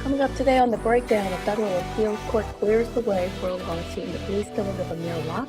Coming up today on the breakdown, a federal appeals court clears the way for a lawsuit in the police killing of Amir Locke.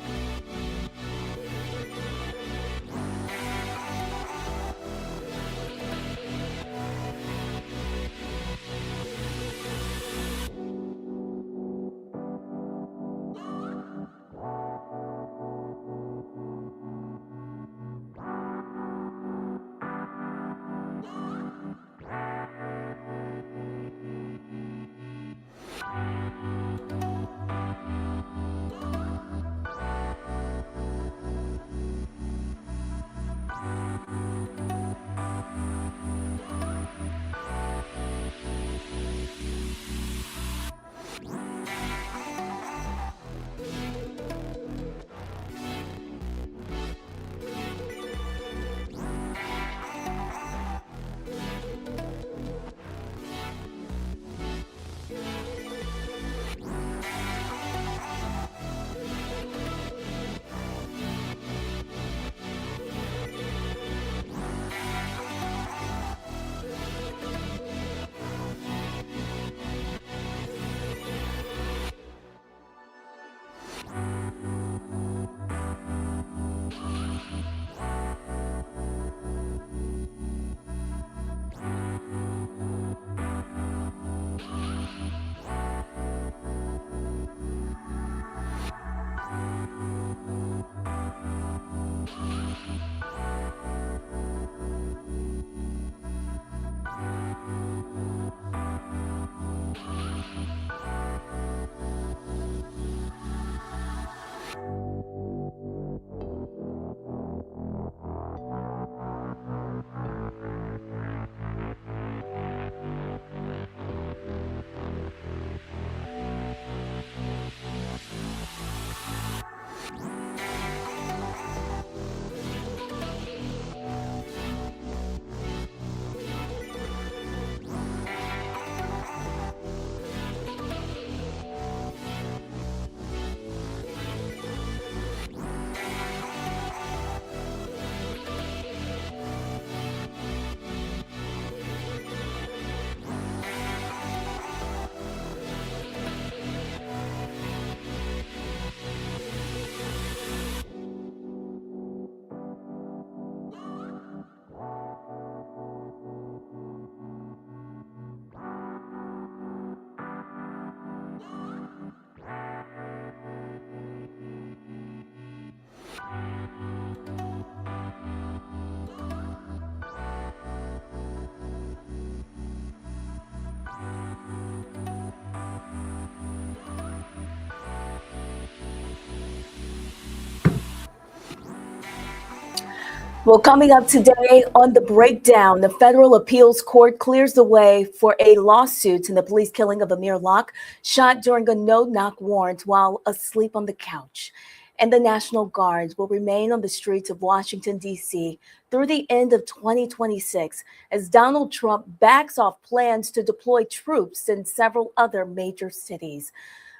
Well, coming up today on the breakdown, the federal appeals court clears the way for a lawsuit in the police killing of Amir Locke, shot during a no-knock warrant while asleep on the couch. And the National Guard will remain on the streets of Washington, D.C. through the end of 2026 as Donald Trump backs off plans to deploy troops in several other major cities.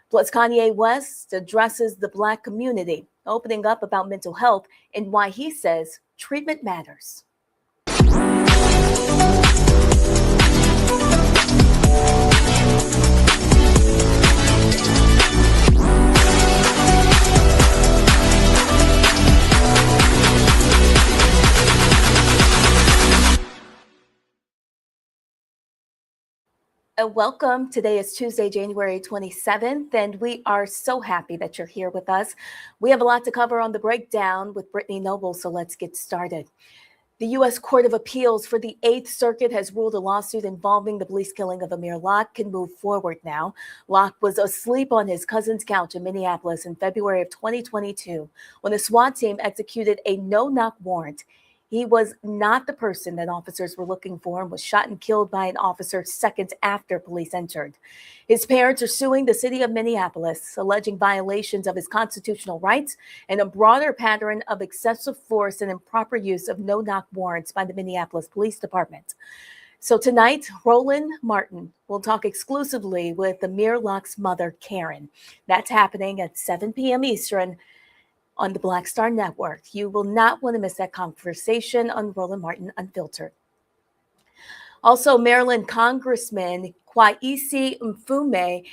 Plus, Kanye West addresses the Black community, opening up about mental health and why he says treatment matters. Welcome. Today is Tuesday, January 27th, and we are so happy that you're here with us. We have a lot to cover on the breakdown with Brittany Noble, so let's get started. The U.S. Court of Appeals for the Eighth Circuit has ruled a lawsuit involving the police killing of Amir Locke can move forward now. Locke was asleep on his cousin's couch in Minneapolis in February of 2022 when a SWAT team executed a no-knock warrant. He was not the person that officers were looking for and was shot and killed by an officer seconds after police entered. His parents are suing the city of Minneapolis, alleging violations of his constitutional rights and a broader pattern of excessive force and improper use of no-knock warrants by the Minneapolis Police Department. So tonight, Roland Martin will talk exclusively with Amir Locke's mother, Karen. That's happening at 7 p.m. Eastern on the Black Star Network. You will not want to miss that conversation on Roland Martin Unfiltered. Also, Maryland Congressman Kwaisi Mfume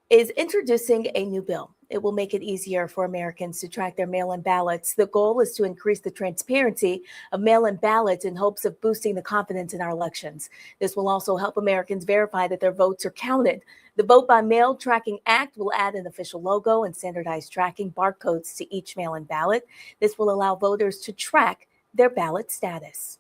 is introducing a new bill. It will make it easier for Americans to track their mail-in ballots. The goal is to increase the transparency of mail-in ballots in hopes of boosting the confidence in our elections. This will also help Americans verify that their votes are counted. The Vote by Mail Tracking Act will add an official logo and standardized tracking barcodes to each mail-in ballot. This will allow voters to track their ballot status.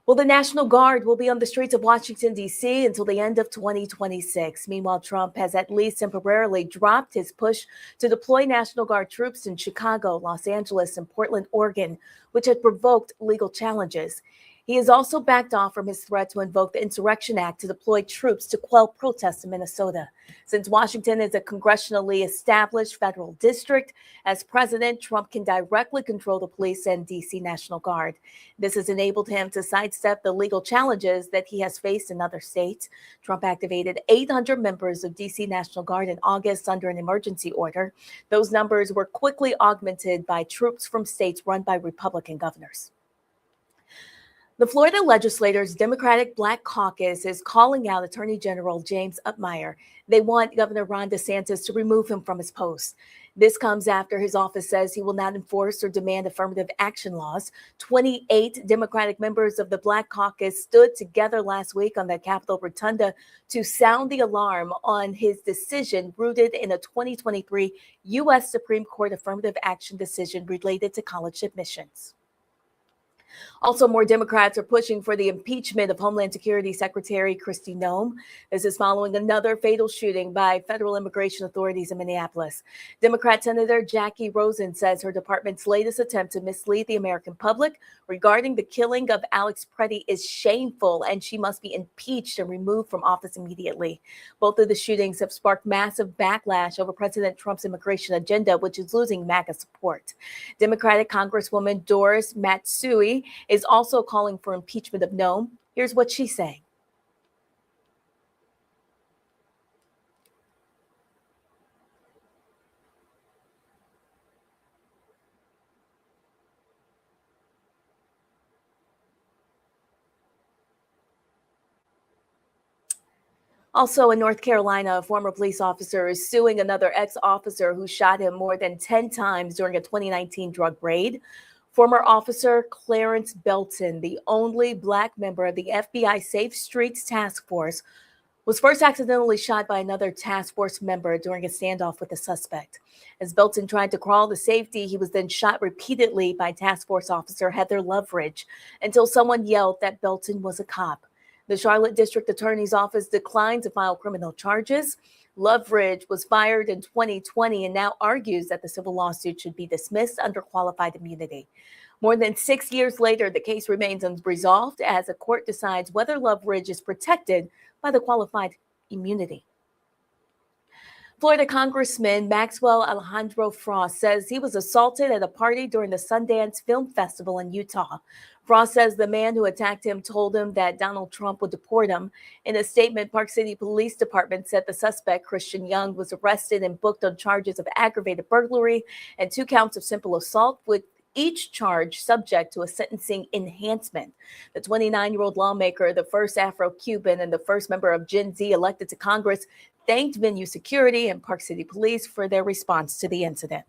Well, the National Guard will be on the streets of Washington, D.C. until the end of 2026. Meanwhile, Trump has at least temporarily dropped his push to deploy National Guard troops in Chicago, Los Angeles, and Portland, Oregon, which had provoked legal challenges. He has also backed off from his threat to invoke the Insurrection Act to deploy troops to quell protests in Minnesota. Since Washington is a congressionally established federal district, as president, Trump can directly control the police and D.C. National Guard. This has enabled him to sidestep the legal challenges that he has faced in other states. Trump activated 800 members of D.C. National Guard in August under an emergency order. Those numbers were quickly augmented by troops from states run by Republican governors. The Florida legislators' Democratic Black Caucus is calling out Attorney General James Upmeyer. They want Governor Ron DeSantis to remove him from his post. This comes after his office says he will not enforce or demand affirmative action laws. 28 Democratic members of the Black Caucus stood together last week on the Capitol Rotunda to sound the alarm on his decision rooted in a 2023 U.S. Supreme Court affirmative action decision related to college admissions. Also, more Democrats are pushing for the impeachment of Homeland Security Secretary Kristi Noem. This is following another fatal shooting by federal immigration authorities in Minneapolis. Democrat Senator Jackie Rosen says her department's latest attempt to mislead the American public regarding the killing of Alex Preddy is shameful, and she must be impeached and removed from office immediately. Both of the shootings have sparked massive backlash over President Trump's immigration agenda, which is losing MAGA support. Democratic Congresswoman Doris Matsui is also calling for impeachment of Noem. Here's what she's saying. Also in North Carolina, a former police officer is suing another ex-officer who shot him more than 10 times during a 2019 drug raid. Former officer Clarence Belton, the only Black member of the FBI Safe Streets Task Force, was first accidentally shot by another task force member during a standoff with a suspect. As Belton tried to crawl to safety, he was then shot repeatedly by task force officer Heather Loveridge until someone yelled that Belton was a cop. The Charlotte District Attorney's Office declined to file criminal charges. Loveridge was fired in 2020 and now argues that the civil lawsuit should be dismissed under qualified immunity. More than 6 years later, the case remains unresolved as a court decides whether Loveridge is protected by the qualified immunity. Florida Congressman Maxwell Alejandro Frost says he was assaulted at a party during the Sundance Film Festival in Utah. Frost says the man who attacked him told him that Donald Trump would deport him. In a statement, Park City Police Department said the suspect, Christian Young, was arrested and booked on charges of aggravated burglary and 2 counts of simple assault, with each charge subject to a sentencing enhancement. The 29-year-old lawmaker, the first Afro-Cuban and the first member of Gen Z elected to Congress, thanked venue security and Park City Police for their response to the incident.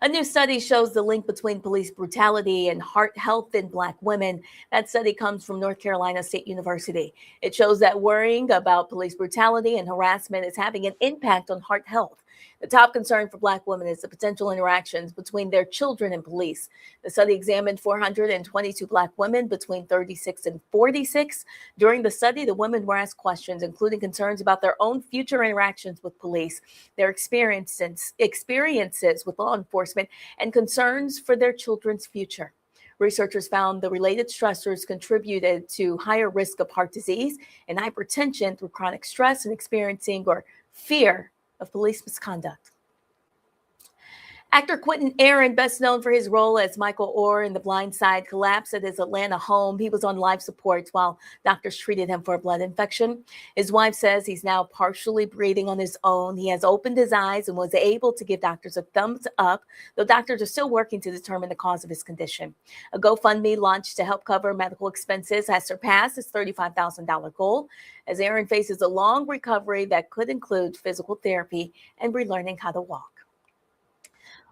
A new study shows the link between police brutality and heart health in Black women. That study comes from North Carolina State University. It shows that worrying about police brutality and harassment is having an impact on heart health. The top concern for Black women is the potential interactions between their children and police. The study examined 422 Black women between 36 and 46. During the study, the women were asked questions, including concerns about their own future interactions with police, their experiences with law enforcement, and concerns for their children's future. Researchers found the related stressors contributed to higher risk of heart disease and hypertension through chronic stress and experiencing or fear of police misconduct. Actor Quentin Aaron, best known for his role as Michael Orr in The Blind Side, collapsed at his Atlanta home. He was on life support while doctors treated him for a blood infection. His wife says he's now partially breathing on his own. He has opened his eyes and was able to give doctors a thumbs up, though doctors are still working to determine the cause of his condition. A GoFundMe launched to help cover medical expenses has surpassed his $35,000 goal, as Aaron faces a long recovery that could include physical therapy and relearning how to walk.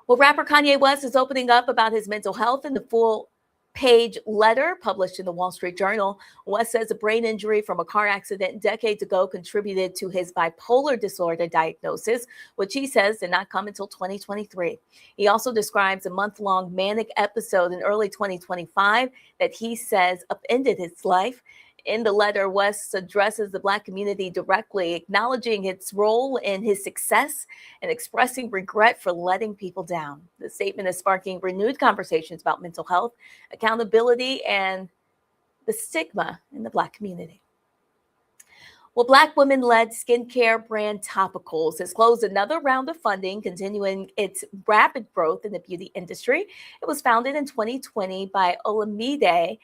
Well, rapper Kanye West is opening up about his mental health in the full-page letter published in the Wall Street Journal. West says a brain injury from a car accident decades ago contributed to his bipolar disorder diagnosis, which he says did not come until 2023. He also describes a month-long manic episode in early 2025 that he says upended his life. In the letter, West addresses the Black community directly, acknowledging its role in his success and expressing regret for letting people down. The statement is sparking renewed conversations about mental health, accountability, and the stigma in the Black community. Well, Black women-led skincare brand Topicals has closed another round of funding, continuing its rapid growth in the beauty industry. It was founded in 2020 by Olamide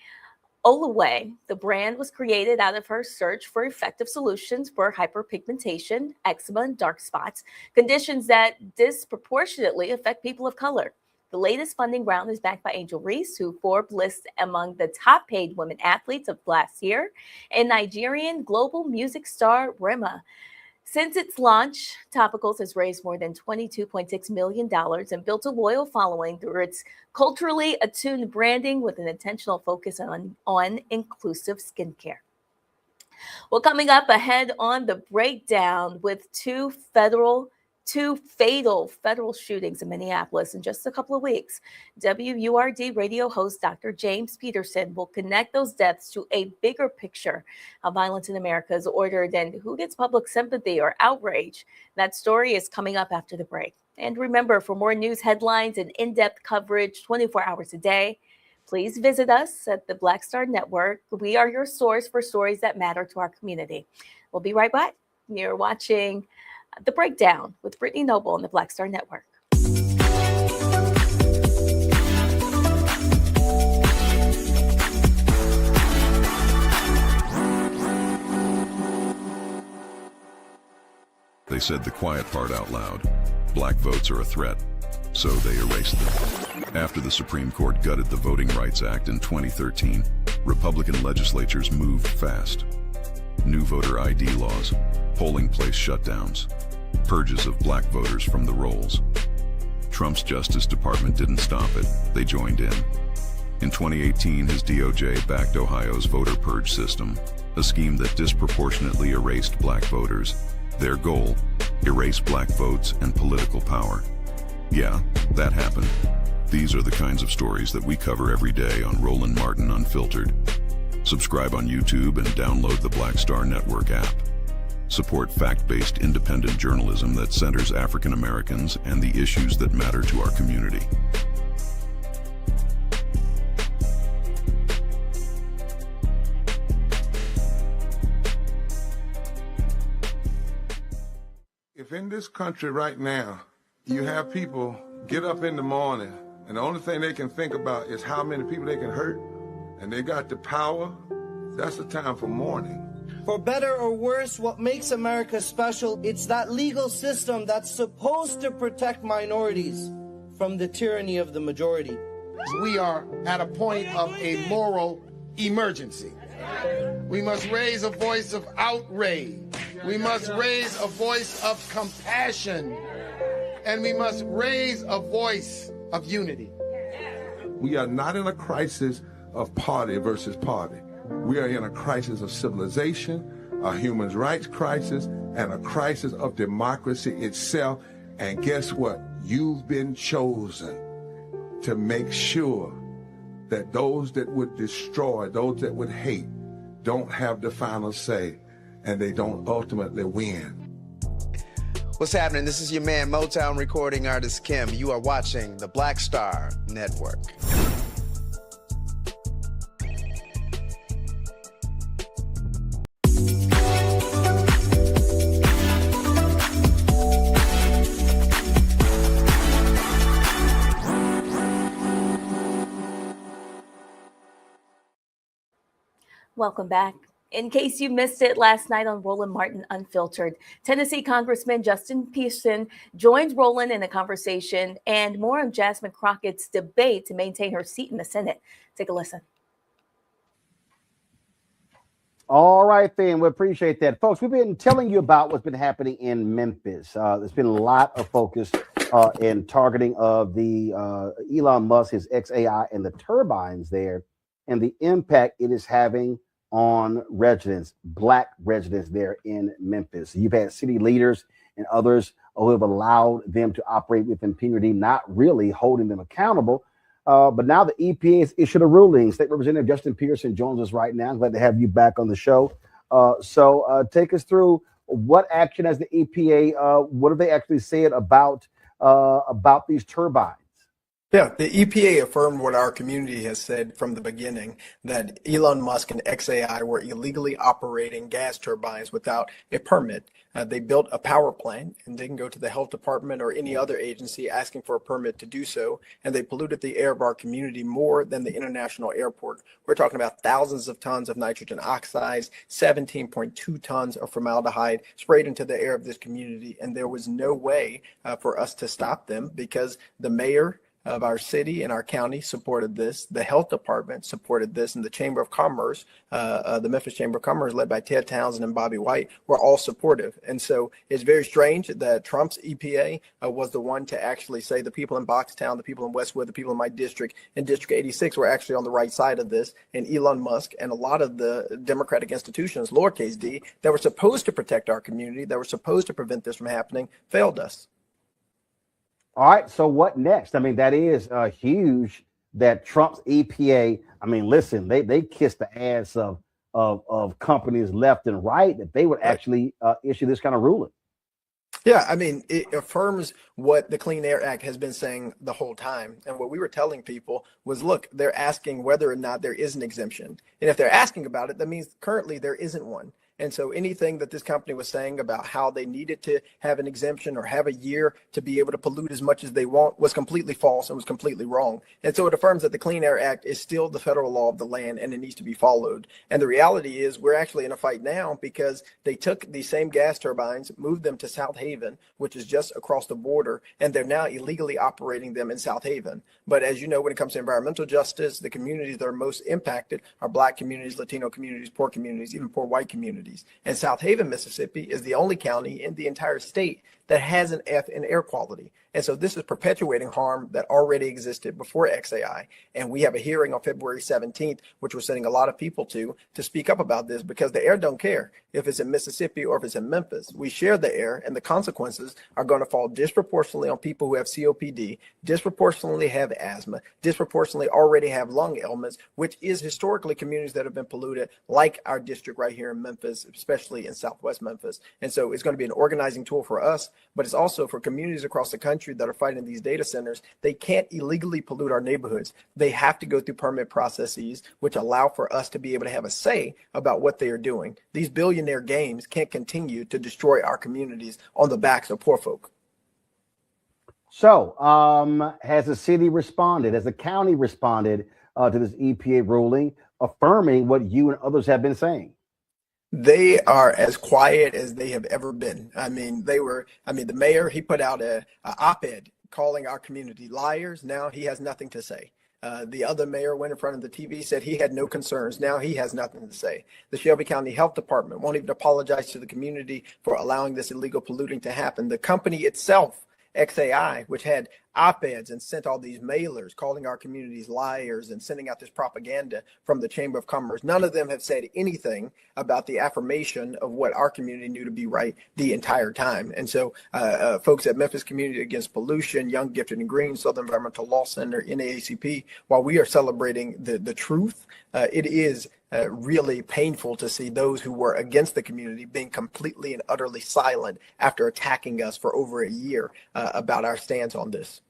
Olaway. The brand was created out of her search for effective solutions for hyperpigmentation, eczema, and dark spots, conditions that disproportionately affect people of color. The latest funding round is backed by Angel Reese, who Forbes lists among the top paid women athletes of last year, and Nigerian global music star Rema. Since its launch, Topicals has raised more than $22.6 million and built a loyal following through its culturally attuned branding with an intentional focus on inclusive skincare. Well, coming up ahead on the breakdown, with two fatal federal shootings in Minneapolis in just a couple of weeks, WURD radio host Dr. James Peterson will connect those deaths to a bigger picture of violence in America is ordered and who gets public sympathy or outrage. That story is coming up after the break. And remember, for more news headlines and in-depth coverage 24 hours a day, please visit us at the Black Star Network. We are your source for stories that matter to our community. We'll be right back. You're watching The Breakdown with Brittany Noble on the Black Star Network. They said the quiet part out loud. Black votes are a threat, so they erased them. After the Supreme Court gutted the Voting Rights Act in 2013, Republican legislatures moved fast. New voter ID laws, polling place shutdowns, purges of black voters from the rolls. Trump's Justice Department didn't stop it, they joined in. In 2018, his DOJ backed Ohio's voter purge system, a scheme that disproportionately erased black voters. Their goal, erase black votes and political power. Yeah, that happened. These are the kinds of stories that we cover every day on Roland Martin Unfiltered. Subscribe on YouTube and download the Black Star Network app. Support fact-based independent journalism that centers African Americans and the issues that matter to our community. If in this country right now, you have people get up in the morning and the only thing they can think about is how many people they can hurt, and they got the power, that's the time for mourning. For better or worse, what makes America special, it's that legal system that's supposed to protect minorities from the tyranny of the majority. We are at a point of a moral emergency. We must raise a voice of outrage. We must raise a voice of compassion. And we must raise a voice of unity. We are not in a crisis of party versus party. We are in a crisis of civilization, a human rights crisis, and a crisis of democracy itself. And guess what? You've been chosen to make sure that those that would destroy, those that would hate, don't have the final say, and they don't ultimately win. What's happening? This is your man, Motown recording artist Kim. You are watching the Black Star Network. Welcome back. In case you missed it last night on Roland Martin Unfiltered, Tennessee Congressman Justin Pearson joined Roland in a conversation and more on Jasmine Crockett's debate to maintain her seat in the Senate. Take a listen. All right, then. We appreciate that. Folks, we've been telling you about what's been happening in Memphis. There's been a lot of focus in targeting of the Elon Musk, his XAI, and the turbines there, and the impact it is having on residents, Black residents there in Memphis. You've had city leaders and others who have allowed them to operate with impunity, not really holding them accountable. But now the EPA has issued a ruling. State Representative Justin Pearson joins us right now. I'm glad to have you back on the show. So take us through what action has the EPA, what have they actually said about these turbines? Yeah, the EPA affirmed what our community has said from the beginning, that Elon Musk and XAI were illegally operating gas turbines without a permit. They built a power plant and didn't go to the health department or any other agency asking for a permit to do so. And they polluted the air of our community more than the international airport. We're talking about thousands of tons of nitrogen oxides, 17.2 tons of formaldehyde sprayed into the air of this community. And there was no way for us to stop them because the mayor of our city and our county supported this. The health department supported this, and the Chamber of Commerce, the Memphis Chamber of Commerce, led by Ted Townsend and Bobby White, were all supportive. And so it's very strange that Trump's EPA was the one to actually say the people in Boxtown, the people in Westwood, the people in my district, in District 86 were actually on the right side of this. And Elon Musk and a lot of the Democratic institutions, lowercase d, that were supposed to protect our community, that were supposed to prevent this from happening, failed us. All right, so what next? I mean, that is huge that Trump's EPA, I mean, listen, they kissed the ass of companies left and right that they would actually issue this kind of ruling. Yeah, I mean, it affirms what the Clean Air Act has been saying the whole time. And what we were telling people was, look, they're asking whether or not there is an exemption. And if they're asking about it, that means currently there isn't one. And so anything that this company was saying about how they needed to have an exemption or have a year to be able to pollute as much as they want was completely false and was completely wrong. And so it affirms that the Clean Air Act is still the federal law of the land and it needs to be followed. And the reality is we're actually in a fight now because they took these same gas turbines, moved them to South Haven, which is just across the border, and they're now illegally operating them in South Haven. But as you know, when it comes to environmental justice, the communities that are most impacted are Black communities, Latino communities, poor communities, even poor white communities. And South Haven, Mississippi is the only county in the entire state that has an F in air quality. And so this is perpetuating harm that already existed before XAI. And we have a hearing on February 17th, which we're sending a lot of people to speak up about this because the air don't care if it's in Mississippi or if it's in Memphis. We share the air and the consequences are going to fall disproportionately on people who have COPD, disproportionately have asthma, disproportionately already have lung ailments, which is historically communities that have been polluted like our district right here in Memphis, especially in Southwest Memphis. And so it's going to be an organizing tool for us, but it's also for communities across the country that are fighting these data centers. They can't illegally pollute our neighborhoods. They have to go through permit processes, which allow for us to be able to have a say about what they are doing. These billionaire games can't continue to destroy our communities on the backs of poor folk. So has the city responded? Has the county responded to this EPA ruling, affirming what you and others have been saying? They are as quiet as they have ever been. I mean, the mayor, he put out a op-ed calling our community liars. Now he has nothing to say. The other mayor went in front of the TV, said he had no concerns. Now he has nothing to say. The Shelby County Health Department won't even apologize to the community for allowing this illegal polluting to happen. The company itself, XAI, which had op-eds and sent all these mailers calling our communities liars and sending out this propaganda from the Chamber of Commerce. None of them have said anything about the affirmation of what our community knew to be right the entire time. And so folks at Memphis Community Against Pollution, Young, Gifted, and Green, Southern Environmental Law Center, NAACP, while we are celebrating the truth, it is really painful to see those who were against the community being completely and utterly silent after attacking us for over a year about our stance on this.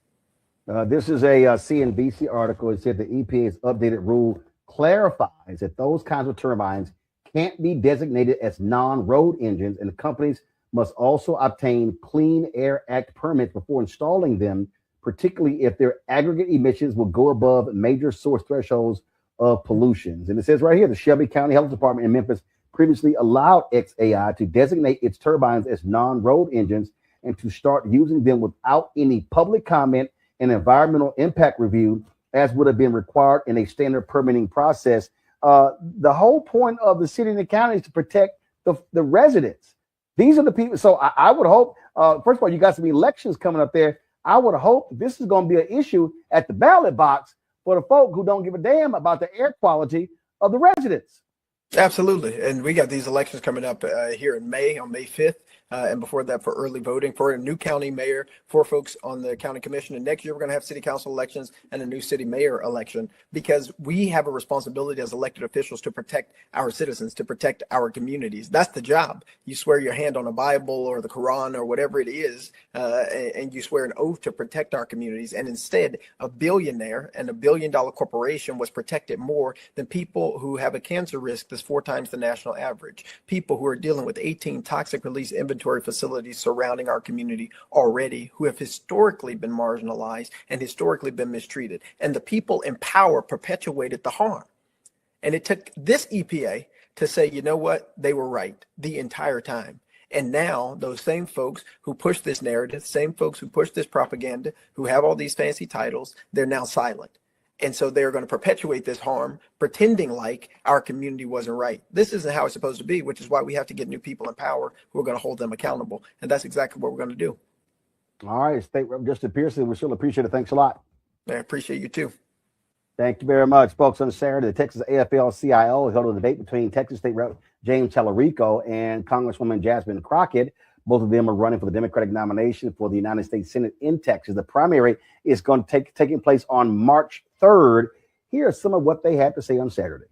This is a CNBC article. It said the EPA's updated rule clarifies that those kinds of turbines can't be designated as non-road engines, and the companies must also obtain Clean Air Act permits before installing them, particularly if their aggregate emissions will go above major source thresholds of pollutions. And it says right here, the Shelby County Health Department in Memphis previously allowed XAI to designate its turbines as non-road engines and to start using them without any public comment and environmental impact review, as would have been required in a standard permitting process. The whole point of the city and the county is to protect the residents. These are the people. So I would hope, first of all, you got some elections coming up there. I would hope this is going to be an issue at the ballot box for the folk who don't give a damn about the air quality of the residents. Absolutely. And we got these elections coming up here in May, on May 5th. And before that, for early voting for a new county mayor, for folks on the county commission. And next year, we're going to have city council elections and a new city mayor election, because we have a responsibility as elected officials to protect our citizens, to protect our communities. That's the job. You swear your hand on a Bible or the Quran or whatever it is, and you swear an oath to protect our communities. And instead, a billionaire and $1 billion corporation was protected more than people who have a cancer risk that's 4 times the national average, people who are dealing with 18 toxic release inventory facilities surrounding our community already, who have historically been marginalized and historically been mistreated. And the people in power perpetuated the harm. And it took this EPA to say, you know what, they were right the entire time. And now those same folks who push this narrative, same folks who push this propaganda, who have all these fancy titles, they're now silent. And so they're going to perpetuate this harm, pretending like our community wasn't right. This isn't how it's supposed to be, which is why we have to get new people in power who are going to hold them accountable. And that's exactly what we're going to do. All right, State Rep Justin Pearson, we still appreciate it. Thanks a lot. I appreciate you too. Thank you very much. Folks, on Saturday, the Texas AFL-CIO held a debate between Texas State Rep James Tallarico and Congresswoman Jasmine Crockett. Both of them are running for the Democratic nomination for the United States Senate in Texas. The primary is going to taking place on March 3rd. Here are some of what they had to say on Saturday.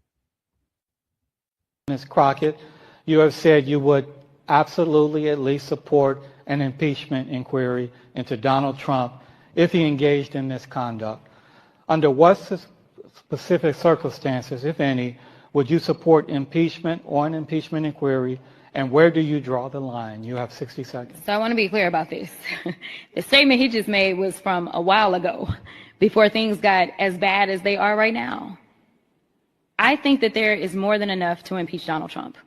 Ms. Crockett, you have said you would absolutely at least support an impeachment inquiry into Donald Trump if he engaged in misconduct. Under what specific circumstances, if any, would you support impeachment or an impeachment inquiry? And where do you draw the line? You have 60 seconds. So I want to be clear about this. The statement he just made was from a while ago, before things got as bad as they are right now. I think that there is more than enough to impeach Donald Trump,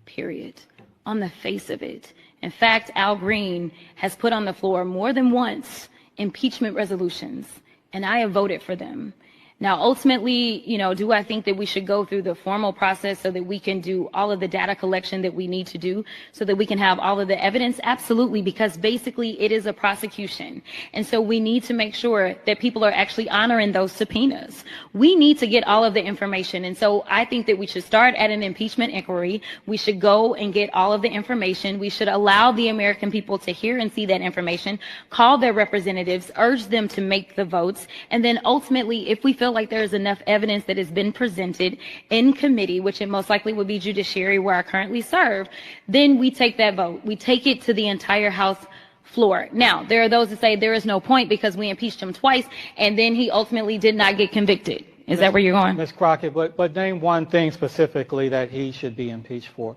period, on the face of it. In fact, Al Green has put on the floor more than once impeachment resolutions, and I have voted for them. Now, ultimately, do I think that we should go through the formal process so that we can do all of the data collection that we need to do so that we can have all of the evidence? Absolutely, because basically it is a prosecution. And so we need to make sure that people are actually honoring those subpoenas. We need to get all of the information. And so I think that we should start at an impeachment inquiry. We should go and get all of the information. We should allow the American people to hear and see that information, call their representatives, urge them to make the votes. And then ultimately, if we feel like there is enough evidence that has been presented in committee, which it most likely would be judiciary where I currently serve, then we take that vote. We take it to the entire House floor. Now, there are those that say there is no point because we impeached him twice and then he ultimately did not get convicted. Is that where you're going? Ms. Crockett, but name one thing specifically that he should be impeached for.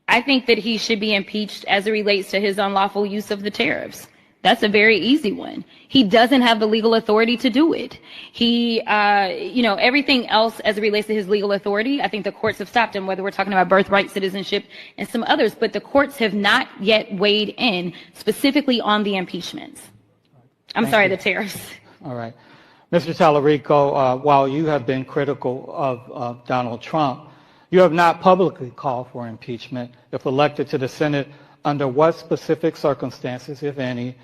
I think that he should be impeached as it relates to his unlawful use of the tariffs. That's a very easy one. He doesn't have the legal authority to do it. He, everything else as it relates to his legal authority, I think the courts have stopped him, whether we're talking about birthright citizenship and some others, but the courts have not yet weighed in specifically on the impeachments. The tariffs. All right. Mr. Tallarico, while you have been critical of Donald Trump, you have not publicly called for impeachment. If elected to the Senate, under what specific circumstances, if any,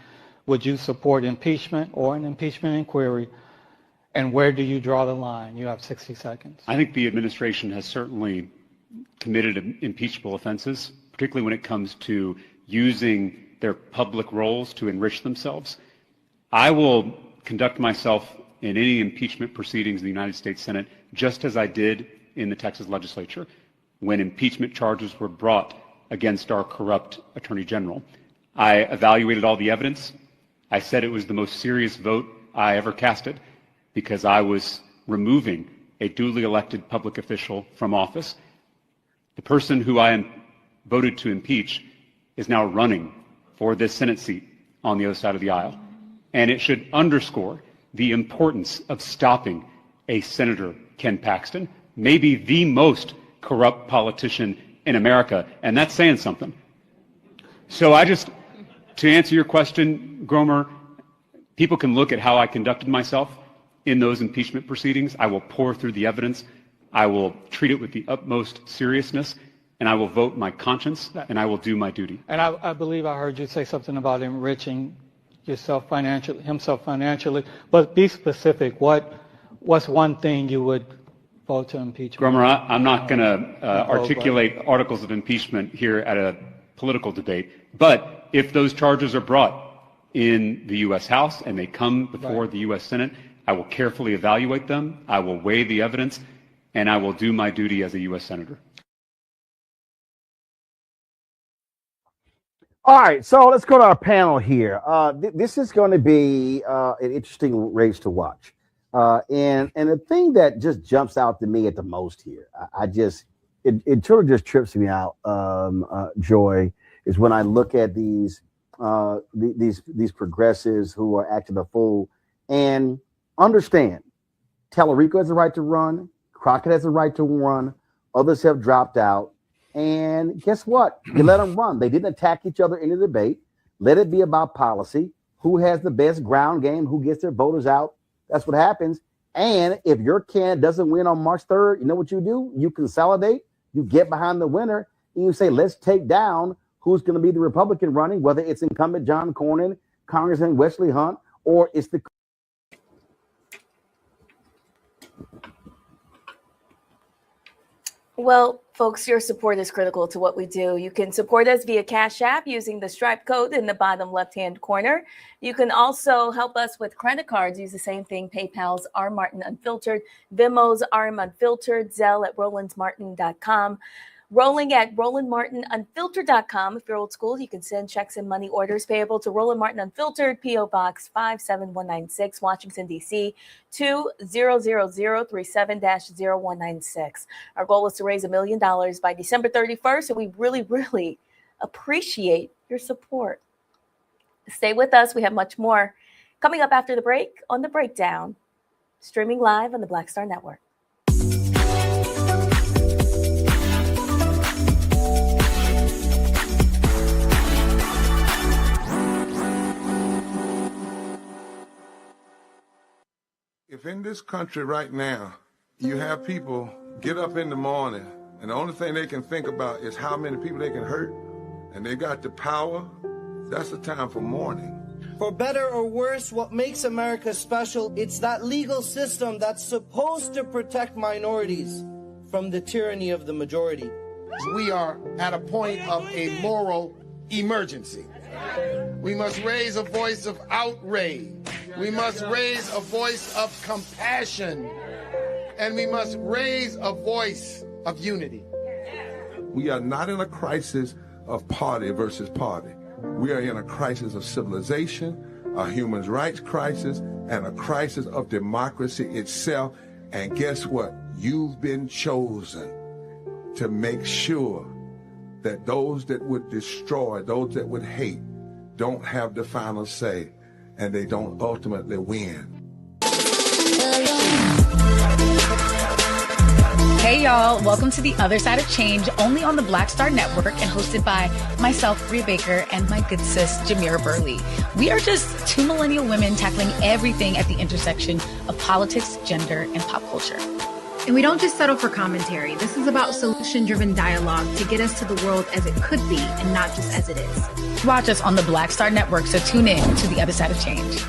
would you support impeachment or an impeachment inquiry? And where do you draw the line? You have 60 seconds. I think the administration has certainly committed impeachable offenses, particularly when it comes to using their public roles to enrich themselves. I will conduct myself in any impeachment proceedings in the United States Senate just as I did in the Texas legislature when impeachment charges were brought against our corrupt Attorney General. I evaluated all the evidence. I said it was the most serious vote I ever casted because I was removing a duly elected public official from office. The person who I voted to impeach is now running for this Senate seat on the other side of the aisle. And it should underscore the importance of stopping a Senator Ken Paxton, maybe the most corrupt politician in America, and that's saying something. So to answer your question, Gromer, people can look at how I conducted myself in those impeachment proceedings. I will pore through the evidence. I will treat it with the utmost seriousness, and I will vote my conscience, and I will do my duty. And I believe I heard you say something about enriching himself financially, but be specific. What's one thing you would vote to impeach? Gromer, I'm not going to articulate articles of impeachment here at a political debate, but if those charges are brought in the U.S. House and they come before the U.S. Senate, I will carefully evaluate them, I will weigh the evidence, and I will do my duty as a U.S. Senator. All right, so let's go to our panel here. This is going to be an interesting race to watch. And the thing that just jumps out to me at the most here, it sort of just trips me out, Joy, is when I look at these progressives who are acting a fool and understand Tallarico has the right to run, Crockett has the right to run, others have dropped out. And guess what? You let them run. They didn't attack each other in the debate. Let it be about policy. Who has the best ground game? Who gets their voters out? That's what happens. And if your candidate doesn't win on March 3rd, you know what you do? You consolidate. You get behind the winner. And you say, let's take down who's going to be the Republican running, whether it's incumbent John Cornyn, Congressman Wesley Hunt, or it's the... Well, folks, your support is critical to what we do. You can support us via Cash App using the Stripe code in the bottom left-hand corner. You can also help us with credit cards. Use the same thing. PayPal's R. Martin Unfiltered, Venmo's RM Unfiltered, Zelle at rolandsmartin.com. Rolling at rolandmartinunfiltered.com. If you're old school, you can send checks and money orders payable to Roland Martin Unfiltered, P.O. Box 57196, Washington, D.C. 20037-0196. Our goal is to raise $1 million by December 31st, and we really, really appreciate your support. Stay with us. We have much more coming up after the break on The Breakdown, streaming live on the Black Star Network. If in this country right now, you have people get up in the morning and the only thing they can think about is how many people they can hurt, and they got the power, that's the time for mourning. For better or worse, what makes America special, it's that legal system that's supposed to protect minorities from the tyranny of the majority. We are at a point of a moral emergency. We must raise a voice of outrage. We must raise a voice of compassion. And we must raise a voice of unity. We are not in a crisis of party versus party. We are in a crisis of civilization, a human rights crisis, and a crisis of democracy itself. And guess what? You've been chosen to make sure that those that would destroy, those that would hate, don't have the final say, and they don't ultimately win. Hey y'all, welcome to The Other Side of Change, only on the Black Star Network and hosted by myself, Bria Baker, and my good sis, Jamira Burley. We are just two millennial women tackling everything at the intersection of politics, gender, and pop culture. And we don't just settle for commentary. This is about solution-driven dialogue to get us to the world as it could be and not just as it is. Watch us on the Black Star Network, so tune in to The Other Side of Change.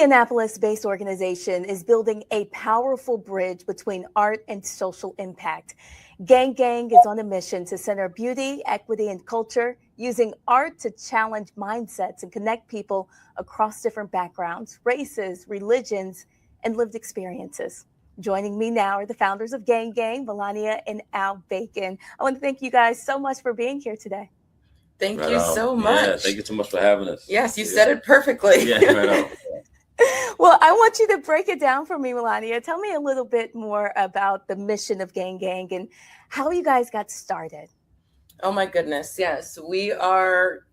Indianapolis-based organization is building a powerful bridge between art and social impact. Gang Gang is on a mission to center beauty, equity, and culture, using art to challenge mindsets and connect people across different backgrounds, races, religions, and lived experiences. Joining me now are the founders of Gang Gang, Melania and Al Bacon. I want to thank you guys so much for being here today. Thank you so much. Yeah, thank you so much for having us. Yes, you said it perfectly. Yeah, right on. Well, I want you to break it down for me, Melania. Tell me a little bit more about the mission of Gang Gang and how you guys got started. Oh my goodness, yes. We are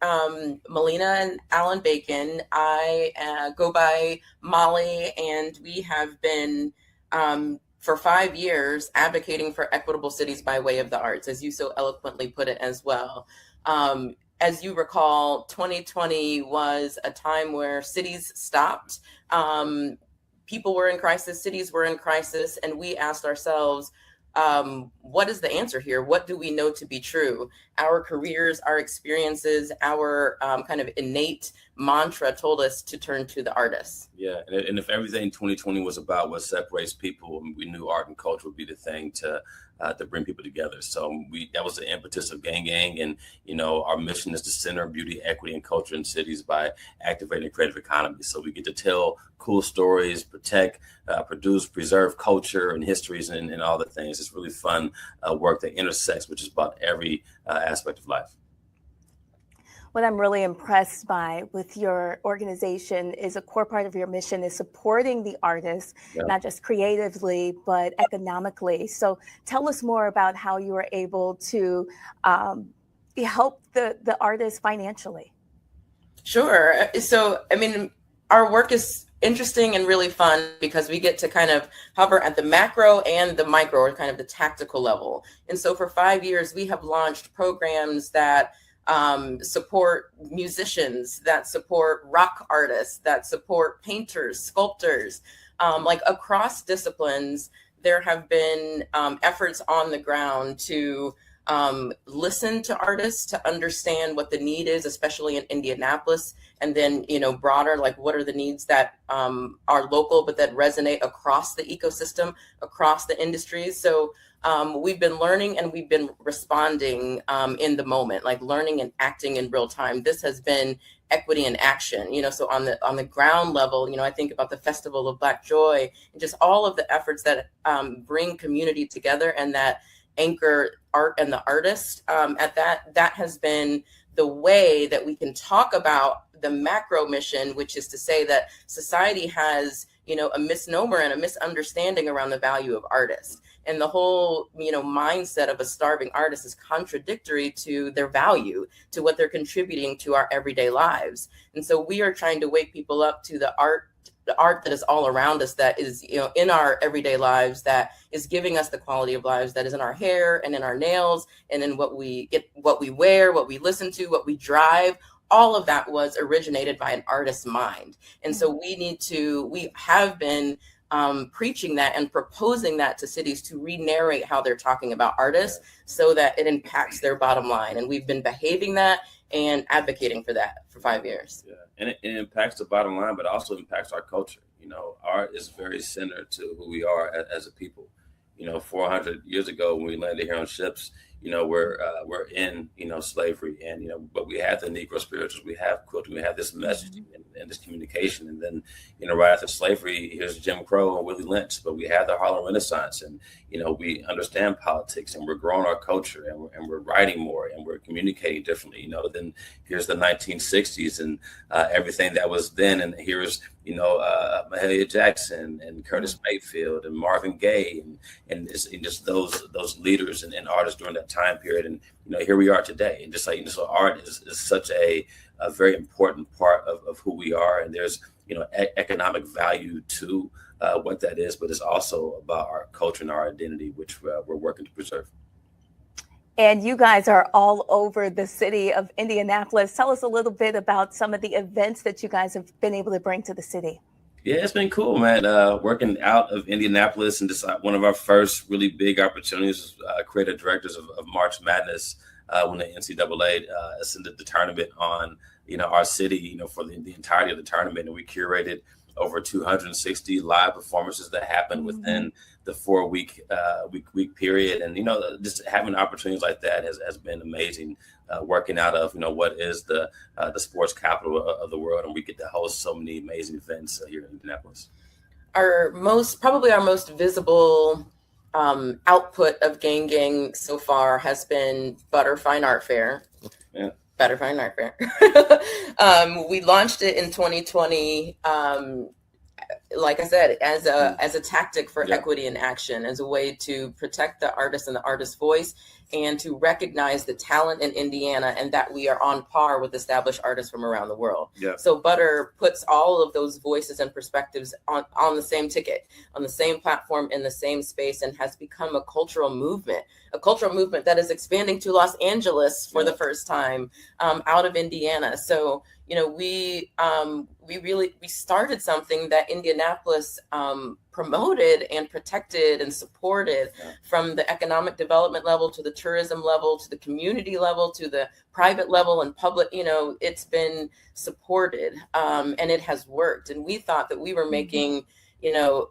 Melina and Alan Bacon. I go by Molly, and we have been for 5 years advocating for equitable cities by way of the arts, as you so eloquently put it as well. As you recall, 2020 was a time where cities stopped. People were in crisis, cities were in crisis, and we asked ourselves, what is the answer here? What do we know to be true? Our careers, our experiences, our kind of innate mantra told us to turn to the artists. Yeah, and if everything 2020 was about what separates people, we knew art and culture would be the thing to bring people together. So that was the impetus of Gang Gang. And, our mission is to center beauty, equity, and culture in cities by activating creative economies. So we get to tell cool stories, protect, produce, preserve culture and histories and all the things. It's really fun work that intersects, which is about every aspect of life. What I'm really impressed by with your organization is a core part of your mission is supporting the artists, not just creatively, but economically. So tell us more about how you were able to help the artists financially. Sure. So, our work is interesting and really fun because we get to kind of hover at the macro and the micro, or kind of the tactical level. And so for 5 years, we have launched programs that support musicians, that support rock artists, that support painters, sculptors, like across disciplines. There have been efforts on the ground to listen to artists, to understand what the need is, especially in Indianapolis, and then, broader, like what are the needs that are local, but that resonate across the ecosystem, across the industries. So we've been learning and we've been responding in the moment, like learning and acting in real time. This has been equity in action, so on the ground level, I think about the Festival of Black Joy and just all of the efforts that bring community together and that anchor art and the artist. That has been the way that we can talk about the macro mission, which is to say that society has, a misnomer and a misunderstanding around the value of artists. And the whole, mindset of a starving artist is contradictory to their value, to what they're contributing to our everyday lives. And so we are trying to wake people up to the art that is all around us, that is, in our everyday lives, that is giving us the quality of lives that is in our hair and in our nails and in what we get, what we wear, what we listen to, what we drive. All of that was originated by an artist's mind. And so we have been preaching that and proposing that to cities to re-narrate how they're talking about artists so that it impacts their bottom line. And we've been behaving that and advocating for that for 5 years. Yeah. And it impacts the bottom line, but also impacts our culture. Art is very centered to who we are as a people. 400 years ago when we landed here on ships, we're in, slavery, and, but we have the Negro spirituals, we have quilting, we have this messaging and this communication. And then, right after slavery, here's Jim Crow and Willie Lynch, but we have the Harlem Renaissance, and, we understand politics, and we're growing our culture, and we're writing more, and we're communicating differently. Then here's the 1960s and everything that was then, and here's, Mahalia Jackson and Curtis Mayfield and Marvin Gaye and just those leaders and artists during that time period. And, here we are today. And just like, so art is such a very important part of who we are. And there's, economic value to what that is, but it's also about our culture and our identity, which we're working to preserve. And you guys are all over the city of Indianapolis. Tell us a little bit about some of the events that you guys have been able to bring to the city. Yeah, it's been cool, man. Working out of Indianapolis, and just one of our first really big opportunities was creative directors of March Madness when the NCAA ascended the tournament on, our city, for the entirety of the tournament. And we curated over 260 live performances that happened within the 4-week week period. And, just having opportunities like that has been amazing, working out of, what is the sports capital of the world. And we get to host so many amazing events here in Indianapolis. Probably our most visible output of Gang so far has been Butter Fine Art Fair. Yeah. Butter Fine Art Fair. We launched it in 2020. Like I said, as a tactic for equity in action, as a way to protect the artist and the artist's voice, and to recognize the talent in Indiana and that we are on par with established artists from around the world. Yeah. So Butter puts all of those voices and perspectives on the same ticket, on the same platform, in the same space, and has become a cultural movement that is expanding to Los Angeles for the first time out of Indiana. So, we started something that Indianapolis promoted and protected and supported, from the economic development level to the tourism level to the community level to the private level and public. It's been supported and it has worked. And we thought that we were making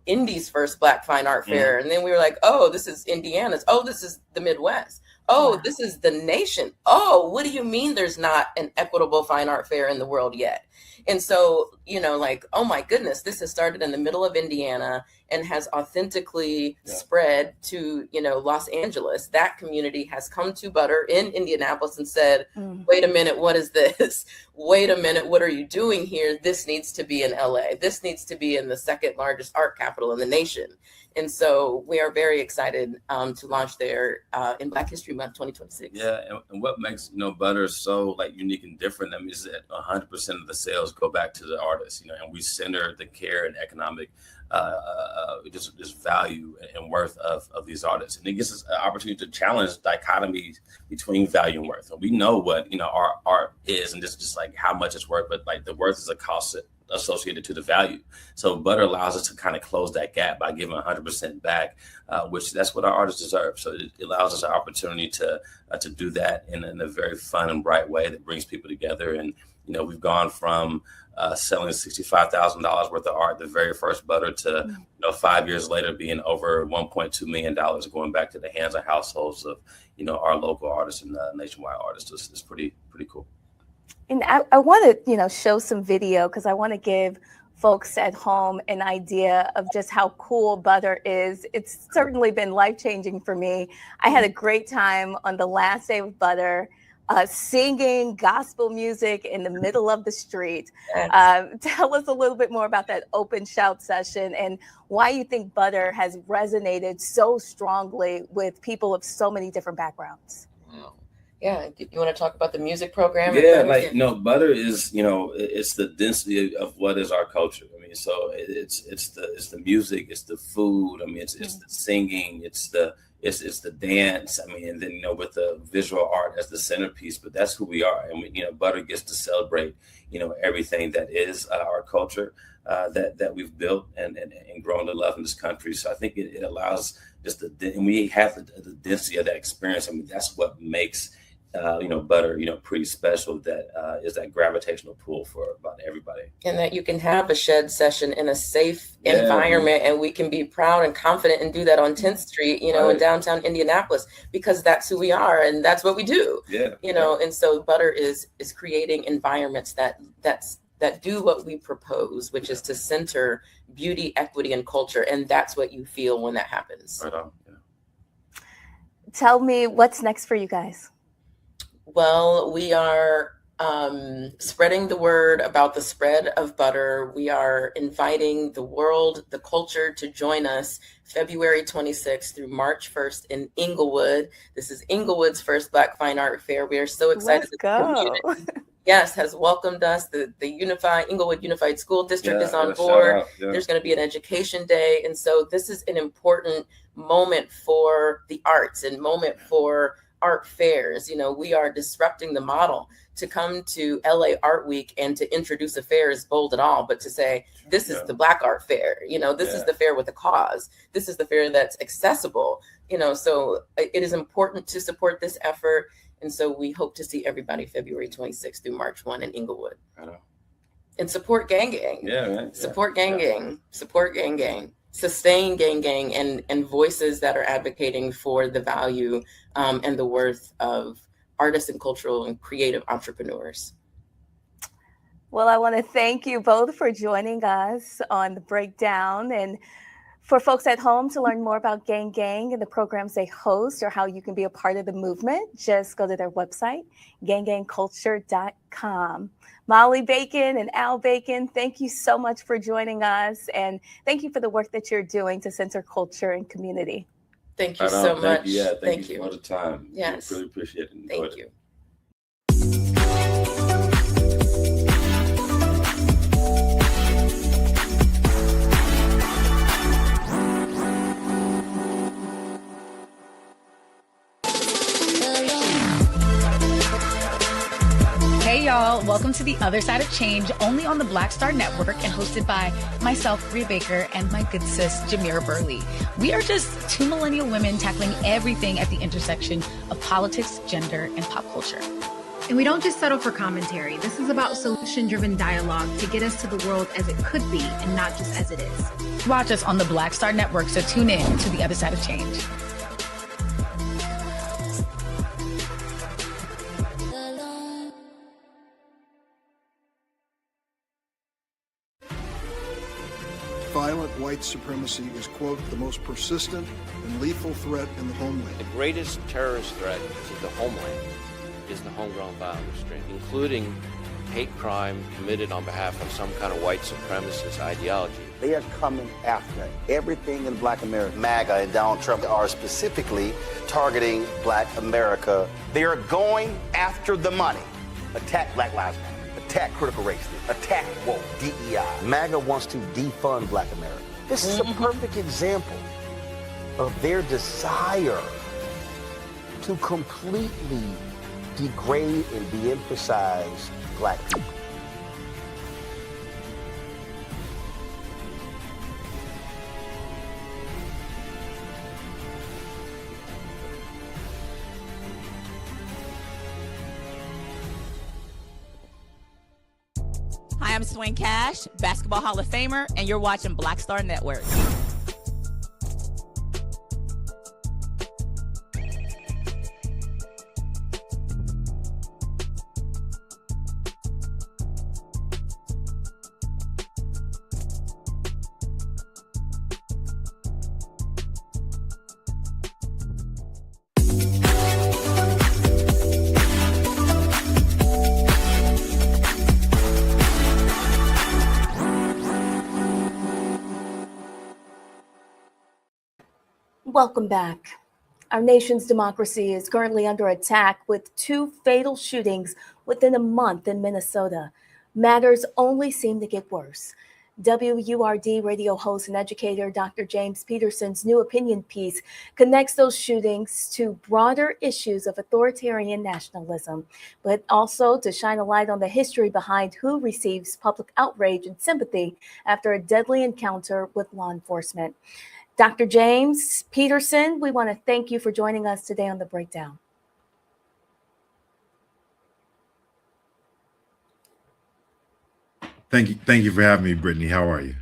Indy's first Black Fine Art Fair, and then we were like, oh, this is Indiana's. Oh, this is the Midwest. Oh, this is the nation. Oh, what do you mean there's not an equitable fine art fair in the world yet? And so, oh my goodness, this has started in the middle of Indiana and has authentically spread to, Los Angeles. That community has come to Butter in Indianapolis and said, wait a minute, what is this? Wait a minute, what are you doing here? This needs to be in LA. This needs to be in the second largest art capital in the nation. And so we are very excited to launch there in Black History Month 2026. Yeah, and what makes Butter so unique and different, is that 100% of the sales go back to the artists. And we center the care and economic just value and worth of these artists, and it gives us an opportunity to challenge dichotomies between value and worth. And we know what our art is, and just how much it's worth, but the worth is a cost associated to the value. So Butter allows us to kind of close that gap by giving 100% back, which that's what our artists deserve. So it allows us an opportunity to do that in a very fun and bright way that brings people together. And we've gone from selling $65,000 worth of art, the very first Butter, to 5 years later being over $1.2 million going back to the hands of households of our local artists and nationwide artists. It's pretty cool. And I want to, show some video, because I want to give folks at home an idea of just how cool Butter is. It's certainly been life-changing for me. I had a great time on the last day of Butter, singing gospel music in the middle of the street. Tell us a little bit more about that open shout session and why you think Butter has resonated so strongly with people of so many different backgrounds. Wow. Yeah, you want to talk about the music program? Yeah, Butter is, it's the density of what is our culture. So it's the music, it's the food. It's the singing, it's the dance. And then with the visual art as the centerpiece. But that's who we are, and Butter gets to celebrate everything that is our culture that we've built and grown to love in this country. So I think it allows and we have the density of that experience. That's what makes Butter, pretty special. That is that gravitational pull for about everybody. And that you can have a shed session in a safe environment, and we can be proud and confident and do that on 10th Street, in downtown Indianapolis, because that's who we are and that's what we do. And so Butter is creating environments that do what we propose, which is to center beauty, equity, and culture. And that's what you feel when that happens. Right on. Tell me what's next for you guys. Well, we are spreading the word about the spread of Butter. We are inviting the world, the culture, to join us February 26th through March 1st in Inglewood. This is Inglewood's first Black Fine Art Fair. We are so excited. Let's go. Has welcomed us. The Inglewood Unified School District is on board. There's going to be an education day. And so this is an important moment for the arts and moment for art fairs. We are disrupting the model. To come to LA Art Week and to introduce a fair is bold at all, but to say, this is the Black Art Fair, this is the fair with a cause. This is the fair that's accessible, so it is important to support this effort. And so we hope to see everybody February 26th through March 1 in Inglewood. and support gang gang. Yeah, man. Support gang gang. Support gang gang. Sustain gang gang and voices that are advocating for the value and the worth of artists and cultural and creative entrepreneurs. Well, I want to thank you both for joining us on the breakdown. And for folks at home to learn more about Gang Gang and the programs they host or how you can be a part of the movement, just go to their website, ganggangculture.com. Molly Bacon and Al Bacon, thank you so much for joining us. And thank you for the work that you're doing to center culture and community. Thank you so much. Yeah, thank you for the time. Yes. Really appreciate it. Thank you. Hey y'all, welcome to The Other Side of Change, only on the Black Star Network and hosted by myself, Bria Baker, and my good sis, Jamira Burley. We are just two millennial women tackling everything at the intersection of politics, gender, and pop culture. And we don't just settle for commentary. This is about solution-driven dialogue to get us to the world as it could be and not just as it is. Watch us on the Black Star Network, so tune in to The Other Side of Change. Violent white supremacy is, quote, the most persistent and lethal threat in the homeland. The greatest terrorist threat to the homeland is the homegrown violence stream, including hate crime committed on behalf of some kind of white supremacist ideology. They are coming after everything in Black America. MAGA and Donald Trump are specifically targeting Black America. They are going after the money. Attack Black Lives Matter. Attack critical race theory, attack woke, DEI. MAGA wants to defund Black America. This is a perfect example of their desire to completely degrade and de-emphasize Black people. Hi, I'm Swing Cash, Basketball Hall of Famer, and you're watching Black Star Network. Welcome back. Our nation's democracy is currently under attack with 2 fatal shootings within a month in Minnesota. Matters only seem to get worse. WURD radio host and educator Dr. James Peterson's new opinion piece connects those shootings to broader issues of authoritarian nationalism, but also to shine a light on the history behind who receives public outrage and sympathy after a deadly encounter with law enforcement. Dr. James Peterson, we want to thank you for joining us today on The Breakdown. Thank you for having me, Brittany. How are you?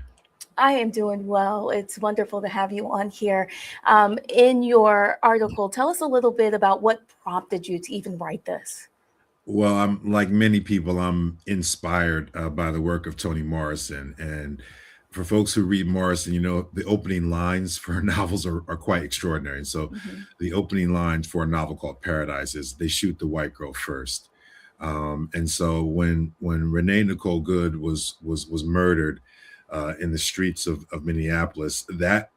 I am doing well. It's wonderful to have you on here. In your article, tell us a little bit about what prompted you to even write this. Well, I'm like many people, I'm inspired by the work of Toni Morrison. And for folks who read Morrison, you know, the opening lines for her novels are quite extraordinary. And so the opening lines for a novel called Paradise is they shoot the white girl first. And so when Renee Nicole Good was murdered in the streets of Minneapolis, that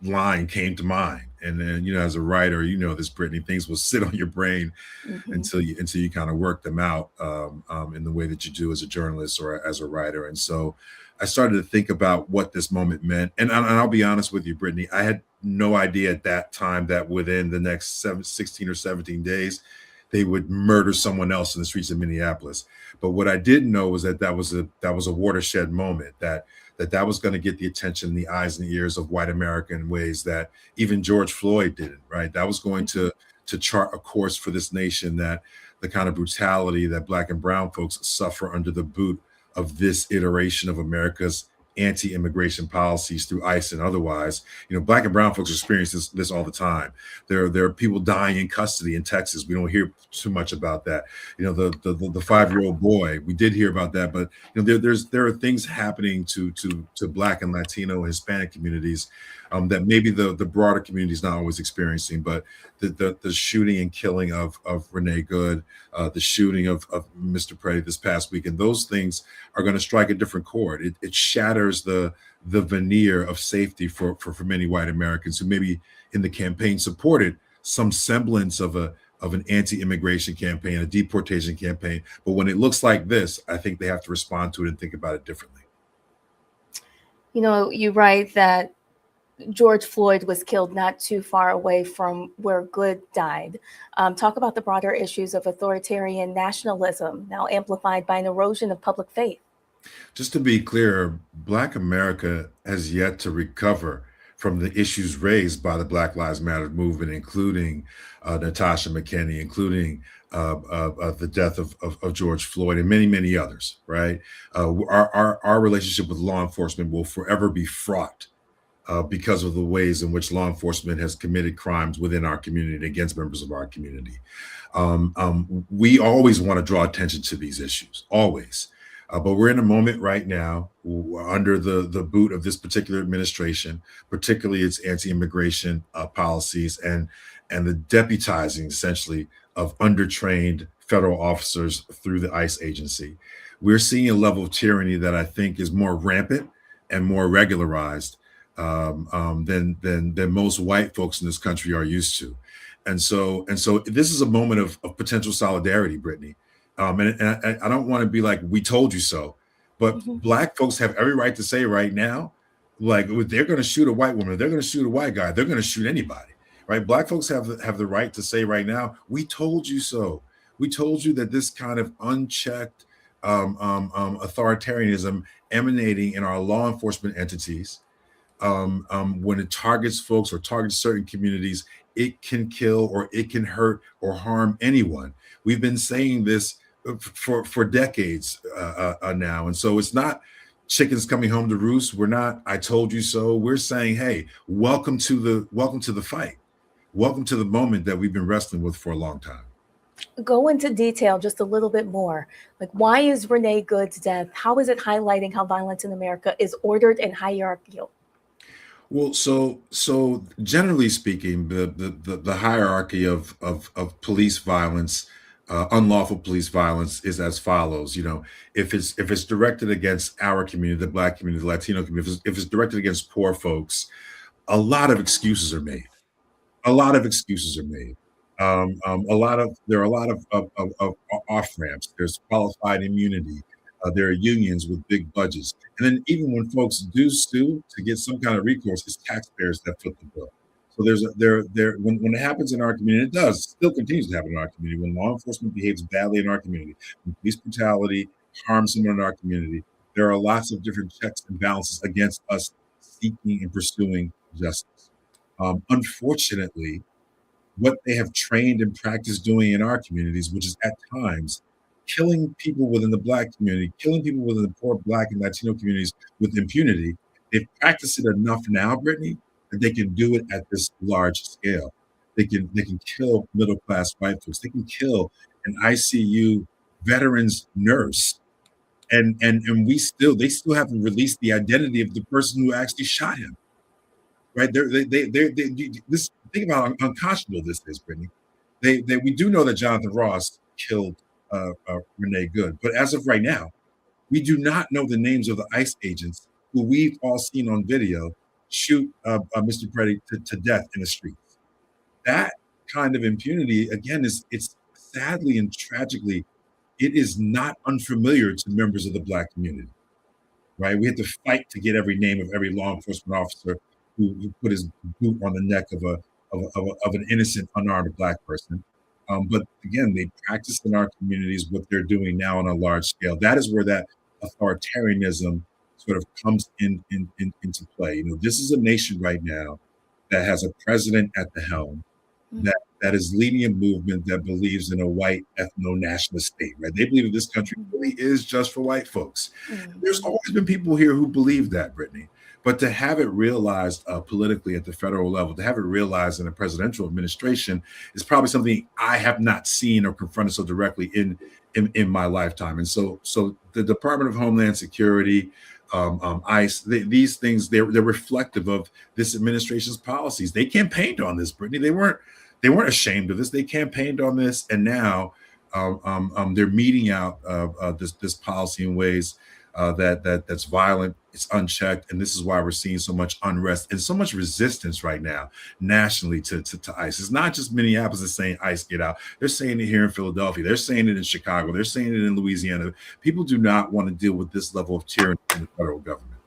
line came to mind. And then, you know, as a writer, you know this, Brittany, things will sit on your brain until you kind of work them out in the way that you do as a journalist or as a writer. And so I started to think about what this moment meant. And I'll be honest with you, Brittany, I had no idea at that time that within the next 16 or 17 days, they would murder someone else in the streets of Minneapolis. But what I didn't know was that was a watershed moment, that was going to get the attention, the eyes and the ears of white America in ways that even George Floyd didn't, right? That was going to chart a course for this nation, that the kind of brutality that Black and brown folks suffer under the boot of this iteration of America's anti-immigration policies through ICE and otherwise. Black and brown folks experience this all the time. There are people dying in custody in Texas. We don't hear too much about that. The 5-year-old boy, we did hear about that, but there are things happening to Black and Latino and Hispanic communities that maybe the broader community is not always experiencing. But the shooting and killing of Renee Good, the shooting of Mr. Petty this past weekend, those things are going to strike a different chord. It shatters the veneer of safety for many white Americans who maybe in the campaign supported some semblance of an anti-immigration campaign, a deportation campaign. But when it looks like this, I think they have to respond to it and think about it differently. You write that George Floyd was killed not too far away from where Good died. Talk about the broader issues of authoritarian nationalism, now amplified by an erosion of public faith. Just to be clear, Black America has yet to recover from the issues raised by the Black Lives Matter movement, including Natasha McKinney, including the death of George Floyd and many, many others, right? Our relationship with law enforcement will forever be fraught because of the ways in which law enforcement has committed crimes within our community and against members of our community. We always want to draw attention to these issues, always. But we're in a moment right now under the boot of this particular administration, particularly its anti-immigration policies and the deputizing, essentially, of undertrained federal officers through the ICE agency. We're seeing a level of tyranny that I think is more rampant and more regularized than most white folks in this country are used to. And so this is a moment of potential solidarity, Brittany. And I don't want to be like, we told you so, but Black folks have every right to say right now, like, they're going to shoot a white woman, they're going to shoot a white guy, they're going to shoot anybody, right? Black folks have the right to say right now, we told you so. We told you that this kind of unchecked authoritarianism emanating in our law enforcement entities, when it targets folks or targets certain communities, it can kill or it can hurt or harm anyone. We've been saying this for decades now. And so it's not chickens coming home to roost. We're not, I told you so. We're saying, hey, welcome to the fight. Welcome to the moment that we've been wrestling with for a long time. Go into detail just a little bit more. Like, why is Renee Good's death? How is it highlighting how violence in America is ordered and hierarchical? Well, so generally speaking, the hierarchy of police violence, unlawful police violence, is as follows. If it's directed against our community, the Black community, the Latino community, if it's directed against poor folks, a lot of excuses are made. There are a lot of off ramps. There's qualified immunity. There are unions with big budgets. And then even when folks do sue to get some kind of recourse, it's taxpayers that foot the bill. So when it happens in our community, it does, still continues to happen in our community. When law enforcement behaves badly in our community, when police brutality harms someone in our community, there are lots of different checks and balances against us seeking and pursuing justice. Unfortunately, what they have trained and practiced doing in our communities, which is at times killing people within the Black community, killing people within the poor Black and Latino communities with impunity, they've practiced it enough now, Brittany, that they can do it at this large scale. They can kill middle-class white folks. They can kill an ICU veterans nurse, and they still haven't released the identity of the person who actually shot him. Right? This, think about how unconscionable this is, Brittany. We do know that Jonathan Ross killed Renee Good, but as of right now, we do not know the names of the ICE agents who we've all seen on video shoot Mr. Petty to death in the streets. That kind of impunity, again, it's sadly and tragically, it is not unfamiliar to members of the Black community, right? We had to fight to get every name of every law enforcement officer who put his boot on the neck of an innocent, unarmed Black person. But again, they practice in our communities what they're doing now on a large scale. That is where that authoritarianism sort of comes into play. This is a nation right now that has a president at the helm that is leading a movement that believes in a white ethno-nationalist state, right? They believe that this country really is just for white folks. There's always been people here who believe that, Brittany. But to have it realized politically at the federal level, to have it realized in a presidential administration is probably something I have not seen or confronted so directly in my lifetime. And so the Department of Homeland Security, ICE, these things, they're reflective of this administration's policies. They campaigned on this, Brittany. They weren't ashamed of this. They campaigned on this, and now they're meeting out this policy in ways that's violent, it's unchecked, and this is why we're seeing so much unrest and so much resistance right now nationally to ICE. It's not just Minneapolis that's saying ICE get out. They're saying it here in Philadelphia. They're saying it in Chicago. They're saying it in Louisiana. People do not want to deal with this level of tyranny in the federal government.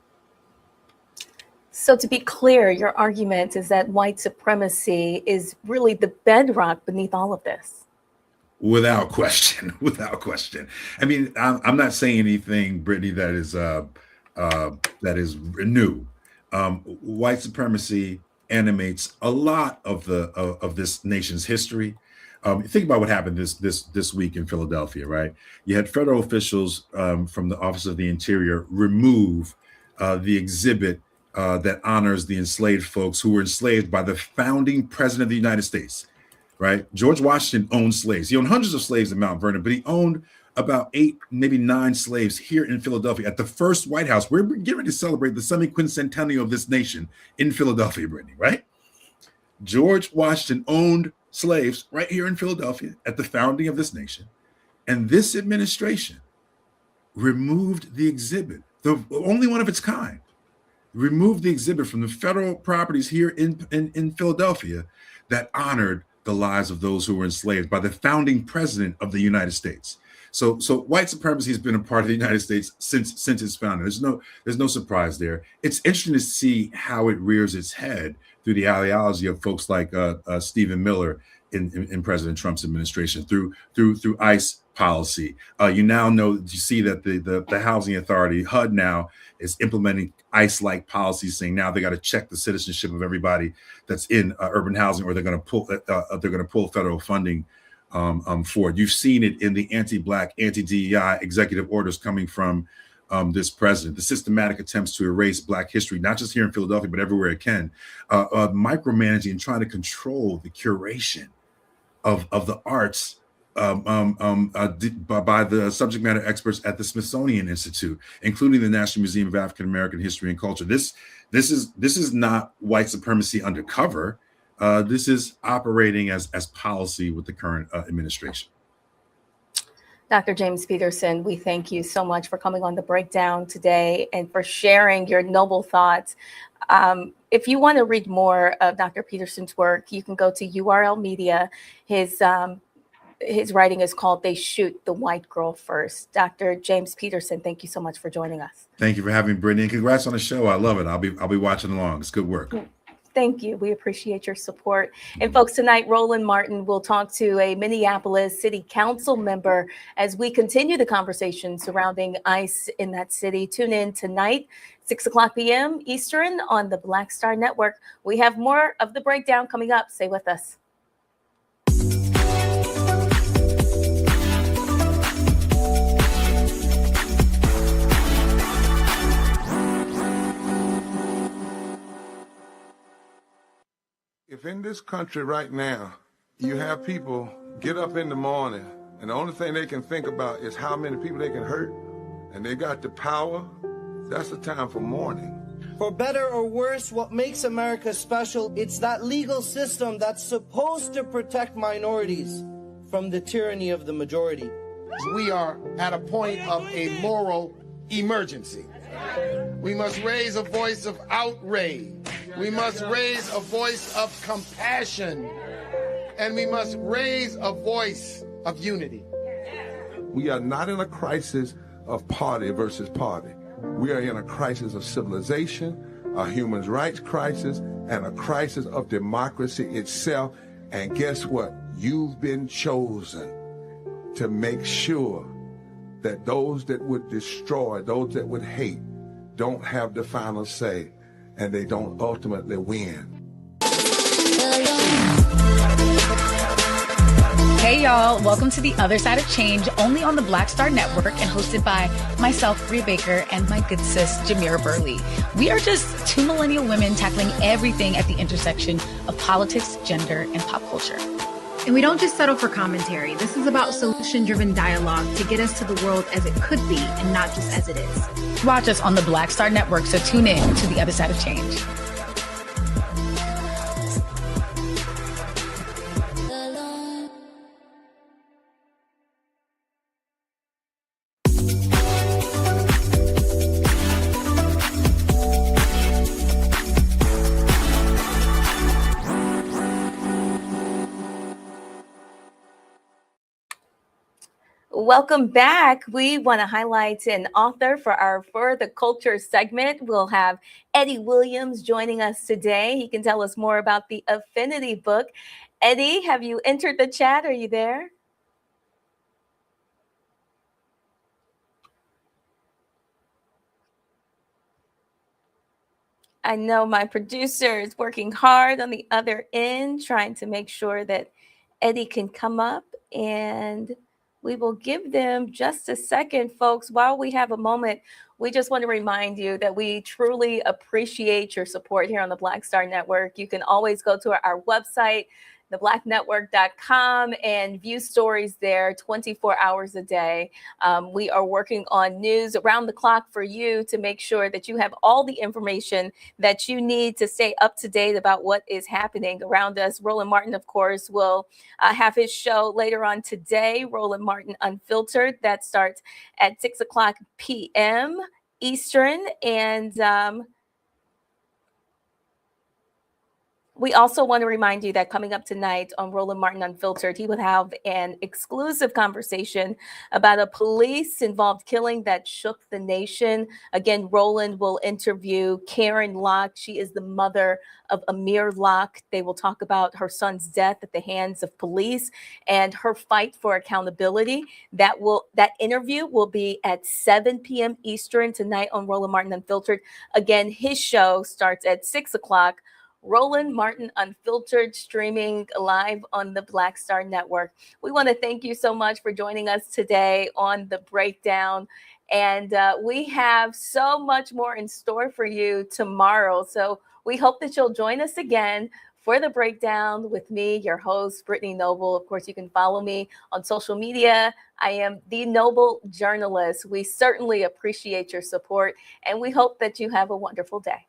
So to be clear, your argument is that white supremacy is really the bedrock beneath all of this. Without question, without question. I mean, I'm not saying anything, Brittany, that is new. White supremacy animates a lot of this nation's history. Think about what happened this week in Philadelphia, right? You had federal officials from the Office of the Interior remove the exhibit that honors the enslaved folks who were enslaved by the founding president of the United States. Right? George Washington owned slaves. He owned hundreds of slaves in Mount Vernon, but he owned about 8, maybe 9 slaves here in Philadelphia at the first White House. We're getting ready to celebrate the semi-quincentennial of this nation in Philadelphia, Brittany, right? George Washington owned slaves right here in Philadelphia at the founding of this nation. And this administration removed the exhibit, the only one of its kind, removed the exhibit from the federal properties here in Philadelphia that honored the lives of those who were enslaved by the founding president of the United States. So white supremacy has been a part of the United States since its founding. There's no surprise there. It's interesting to see how it rears its head through the ideology of folks like Stephen Miller in President Trump's administration, through ICE policy. You see that the Housing Authority, HUD, now is implementing ICE-like policies, saying now they got to check the citizenship of everybody that's in urban housing, or they're going to pull federal funding for it. You've seen it in the anti-Black, anti-DEI executive orders coming from this president. The systematic attempts to erase Black history, not just here in Philadelphia, but everywhere it can, micromanaging and trying to control the curation of the arts by the subject matter experts at the Smithsonian Institute, including the National Museum of African American History and Culture. This is not white supremacy undercover. This is operating as policy with the current administration. Dr. James Peterson, we thank you so much for coming on The Breakdown today and for sharing your noble thoughts. If you want to read more of Dr. Peterson's work, you can go to URL Media. His writing is called "They Shoot the White Girl First." Dr. James Peterson, thank you so much for joining us. Thank you for having me, Brittany, and congrats on the show. I love it. I'll be watching along. It's good work. Thank you. We appreciate your support. And folks, tonight, Roland Martin will talk to a Minneapolis City Council member as we continue the conversation surrounding ICE in that city. Tune in tonight, 6:00 p.m. Eastern on the Black Star Network. We have more of The Breakdown coming up. Stay with us. If in this country right now, you have people get up in the morning and the only thing they can think about is how many people they can hurt, and they got the power, that's the time for mourning. For better or worse, what makes America special, it's that legal system that's supposed to protect minorities from the tyranny of the majority. We are at a point of a moral emergency. We must raise a voice of outrage. We must raise a voice of compassion. And we must raise a voice of unity. We are not in a crisis of party versus party. We are in a crisis of civilization, a human rights crisis, and a crisis of democracy itself. And guess what? You've been chosen to make sure that those that would destroy, those that would hate, don't have the final say, and they don't ultimately win. Hey y'all, welcome to The Other Side of Change, only on the Black Star Network and hosted by myself, Bria Baker, and my good sis, Jamira Burley. We are just two millennial women tackling everything at the intersection of politics, gender, and pop culture. And we don't just settle for commentary. This is about solution-driven dialogue to get us to the world as it could be and not just as it is. Watch us on the Black Star Network, so tune in to The Other Side of Change. Welcome back. We want to highlight an author for our For the Culture segment. We'll have Eddie Williams joining us today. He can tell us more about the Affinity book. Eddie, have you entered the chat? Are you there? I know my producer is working hard on the other end, trying to make sure that Eddie can come up, and we will give them just a second, folks. While we have a moment, we just want to remind you that we truly appreciate your support here on the Black Star Network. You can always go to our website, theblacknetwork.com, and view stories there 24 hours a day. We are working on news around the clock for you to make sure that you have all the information that you need to stay up to date about what is happening around us. Roland Martin, of course, will have his show later on today, Roland Martin Unfiltered. That starts at 6 o'clock p.m. Eastern. And we also want to remind you that coming up tonight on Roland Martin Unfiltered, he would have an exclusive conversation about a police-involved killing that shook the nation. Again, Roland will interview Karen Locke. She is the mother of Amir Locke. They will talk about her son's death at the hands of police and her fight for accountability. That interview will be at 7 p.m. Eastern tonight on Roland Martin Unfiltered. Again, his show starts at 6 o'clock. Roland Martin Unfiltered, streaming live on the Black Star Network. We want to thank you so much for joining us today on The Breakdown. And we have so much more in store for you tomorrow. So we hope that you'll join us again for The Breakdown with me, your host, Brittany Noble. Of course, you can follow me on social media. I am The Noble Journalist. We certainly appreciate your support, and we hope that you have a wonderful day.